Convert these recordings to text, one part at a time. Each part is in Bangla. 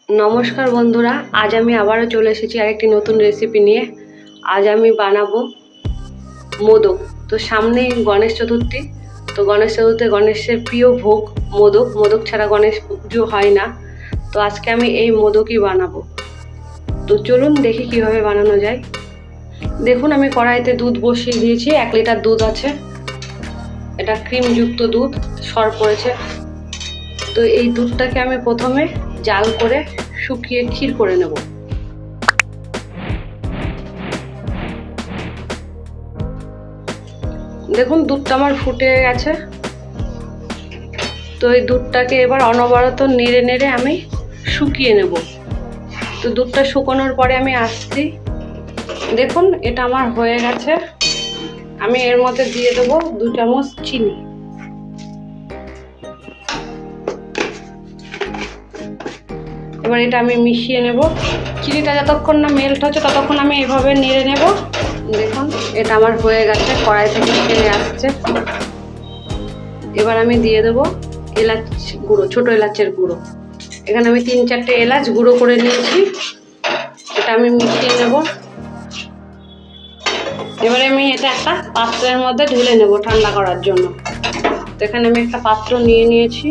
নমস্কার বন্ধুরা, আজ আমি আবারও চলে এসেছি আরেকটি নতুন রেসিপি নিয়ে। আজ আমি বানাবো মোদক। তো সামনেই গণেশ চতুর্থী। তো গণেশ চতুর্থী গণেশের প্রিয় ভোগ মোদক। মোদক ছাড়া গণেশ পুজো হয় না। তো আজকে আমি এই মোদকই বানাবো। তো চলুন দেখি কিভাবে বানানো যায়। দেখুন, আমি কড়াইতে দুধ বসিয়ে দিয়েছি। 1 লিটার দুধ আছে। এটা ক্রিমযুক্ত দুধ, সর পড়েছে। তো এই দুধটাকে আমি প্রথমে জাল করে শুকিয়ে ক্ষীর করে নেব। দেখুন, দুধটা আমার ফুটে গেছে। তো এই দুধটাকে এবার অনবরত নেড়ে নেড়ে আমি শুকিয়ে নেব। তো দুধটা শুকানোর পরে আমি আসছি। দেখুন, এটা আমার হয়ে গেছে। আমি এর মধ্যে দিয়ে দেব 2 চামচ চিনি। এবার এটা আমি মিশিয়ে নেব। চিনিটা যতক্ষণ না মেল্ট হচ্ছে ততক্ষণ আমি এভাবে নেড়ে নেব। দেখুন, এটা আমার হয়ে গেছে, কড়াই থেকে ছেড়ে আসছে। এবার আমি দিয়ে দেবো এলাচ গুঁড়ো, ছোট এলাচের গুঁড়ো। এখানে আমি 3-4টে এলাচ গুঁড়ো করে নিয়েছি। এটা আমি মিশিয়ে নেব। এবারে আমি এটা একটা পাত্রের মধ্যে ঢেলে নেব ঠান্ডা করার জন্য। তো এখানে আমি একটা পাত্র নিয়ে নিয়েছি।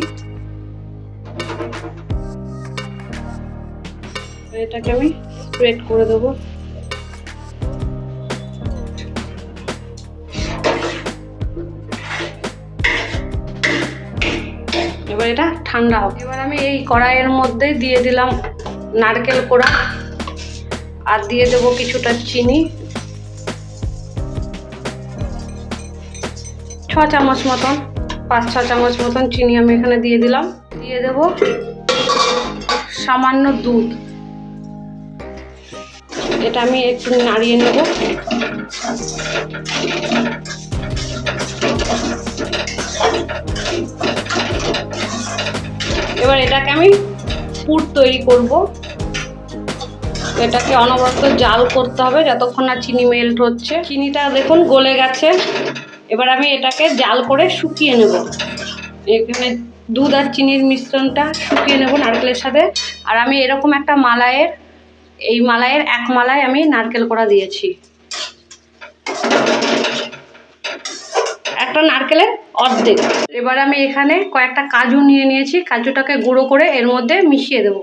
এটাকে আমি স্প্রেড করে দেবো। এবার এটা ঠান্ডা হবে। এবার আমি এই কড়াইয়ের মধ্যে দিয়ে দিলাম নারকেল কোড়া, আর দিয়ে দেবো কিছুটা চিনি, 6 চামচ মতন, 5-6 চামচ মতন চিনি আমি এখানে দিয়ে দিলাম। দিয়ে দেবো সামান্য দুধ। এটা আমি একটু নাড়িয়ে নেব। এবার এটাকে আমি পুর তৈরি করব। এটাকে অনবরত জাল করতে হবে যতক্ষণ না চিনি মেল্ট হচ্ছে। চিনিটা দেখুন গলে গেছে। এবার আমি এটাকে জাল করে শুকিয়ে নেব। এখানে দুধ আর চিনির মিশ্রণটা শুকিয়ে নেব নারকেলের সাথে। আর আমি এরকম একটা মালাইয়ের, এই মালাইয়ের 1 মালাই আমি নারকেল কোড়া দিয়েছি। একটা নারকেলের অর্ধেক। এবার আমি এখানে কয়েকটা কাজু নিয়ে নিয়েছি। কাজুটাকে গুঁড়ো করে এর মধ্যে মিশিয়ে দেবো।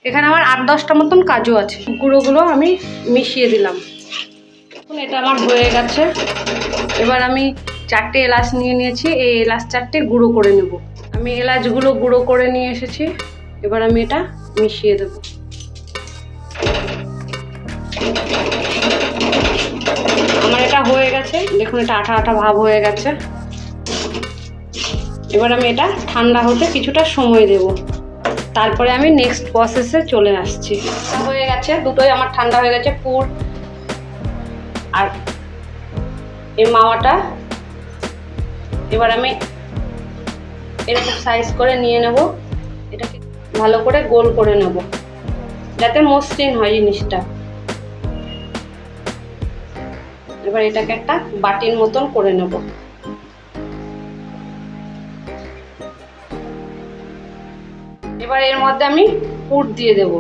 এখানে আমার 8-10টা মতন কাজু আছে। গুঁড়োগুলো আমি মিশিয়ে দিলাম। এখন এটা আমার হয়ে গেছে। এবার আমি 4টে এলাচ নিয়ে নিয়েছি। এই এলাচ 4টে গুঁড়ো করে নেব। আমি এলাচগুলো গুঁড়ো করে নিয়ে এসেছি। এবার আমি এটা মিশিয়ে দেব। আমার এটা হয়ে গেছে। দেখুন, এটা আঠা আঠা ভাব হয়ে গেছে। এবার আমি এটা ঠান্ডা হতে কিছুটা সময় দেব। তারপরে আমি নেক্সট প্রসেসে চলে আসছি। হয়ে গেছে, দুটোই আমার ঠান্ডা হয়ে গেছে, পুর আর এই মাওয়াটা। এবার আমি এরকম সাইজ করে নিয়ে নেব। এটাকে ভালো করে গোল করে নেব যাতে মসৃণ হয় জিনিসটা। এবার এটাকে একটা বাটির মতন করে নেব। এবার এর মধ্যে আমি পুর দিয়ে দেব।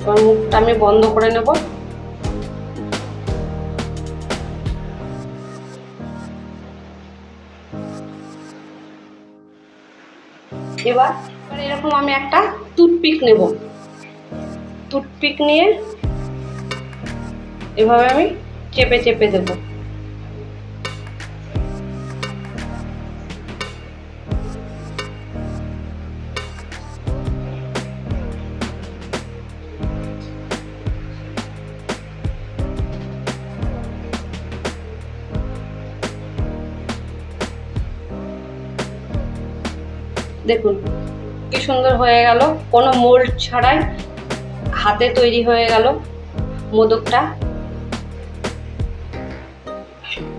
এবার মুখটা আমি বন্ধ করে নেব। এবার এরকম আমি একটা টুথপিক নেব। টুথপিক নিয়ে এভাবে আমি চেপে চেপে দেব। দেখুন কি সুন্দর হয়ে গেল, কোনো মোল্ড ছাড়াই হাতে তৈরি হয়ে গেল মোদকটা।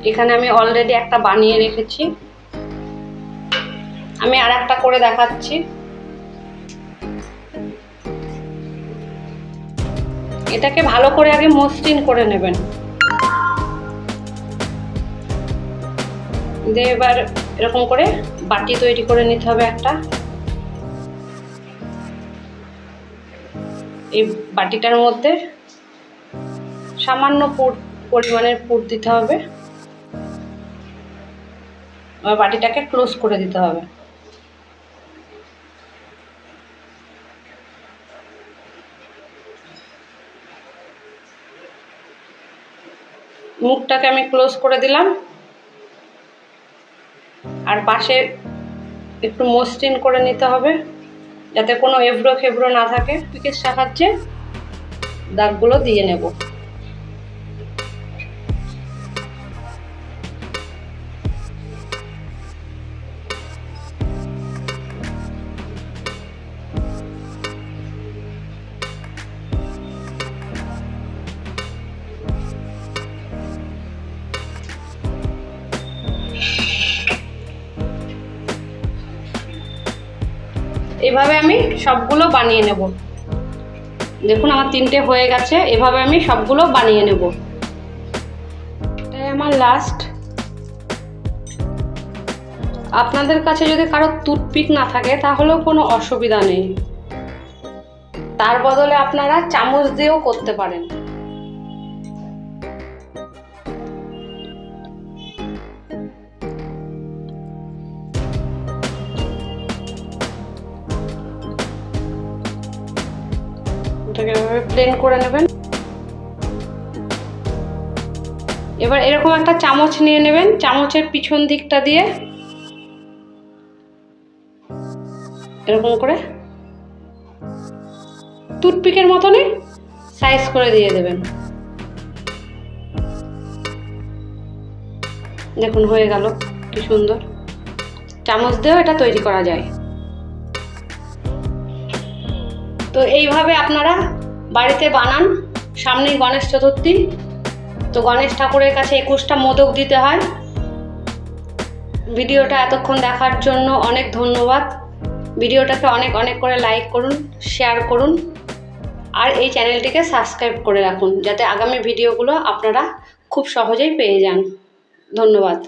এখানে আমি অলরেডি একটা বানিয়ে রেখেছি। আমি আর একটা করে দেখাচ্ছি। এটাকে ভালো করে আগে মসৃণ করে নেবেন। দিয়ে এবার এরকম করে বাটি তৈরি করে নিতে হবে একটা। এই বাটিটার মধ্যে সামান্য পরিমাণের পুর দিতে হবে। এবার বাটিটাকে ক্লোজ করে দিতে হবে। মুখটাকে আমি ক্লোজ করে দিলাম। আর পাশে একটু মসৃণ করে নিতে হবে যাতে কোনো এবড়ো খেবড়ো না থাকে। পিকের সাহায্যে দাগগুলো দিয়ে নেব। এভাবে আমি সবগুলো বানিয়ে নেব। দেখুন আমার 3টে হয়ে গেছে। এভাবে আমি সবগুলো বানিয়ে নেব। এটাই আমার লাস্ট। আপনাদের কাছে যদি কারো টুথপিক না থাকে তাহলেও কোনো অসুবিধা নেই, তার বদলে আপনারা চামচ দিয়েও করতে পারেন। এটাকে এভাবে প্লেন করে নেবেন। এবার এরকম একটা চামচ নিয়ে নেবেন। চামচের পিছন দিকটা দিয়ে এরকম করে টুথপিকের মতনই সাইজ করে দিয়ে দেবেন। দেখুন হয়ে গেল, কি সুন্দর। চামচ দিয়েও এটা তৈরি করা যায়। তো এইভাবে আপনারা বাড়িতে বানান। সামনেই গণেশ চতুর্থী, তো গণেশ ঠাকুরের কাছে 21টা মোদক দিতে হয়। ভিডিওটা এতক্ষণ দেখার জন্য অনেক ধন্যবাদ। ভিডিওটাকে অনেক অনেক করে লাইক করুন, শেয়ার করুন, আর এই চ্যানেলটিকে সাবস্ক্রাইব করে রাখুন যাতে আগামী ভিডিওগুলো আপনারা খুব সহজেই পেয়ে যান। ধন্যবাদ।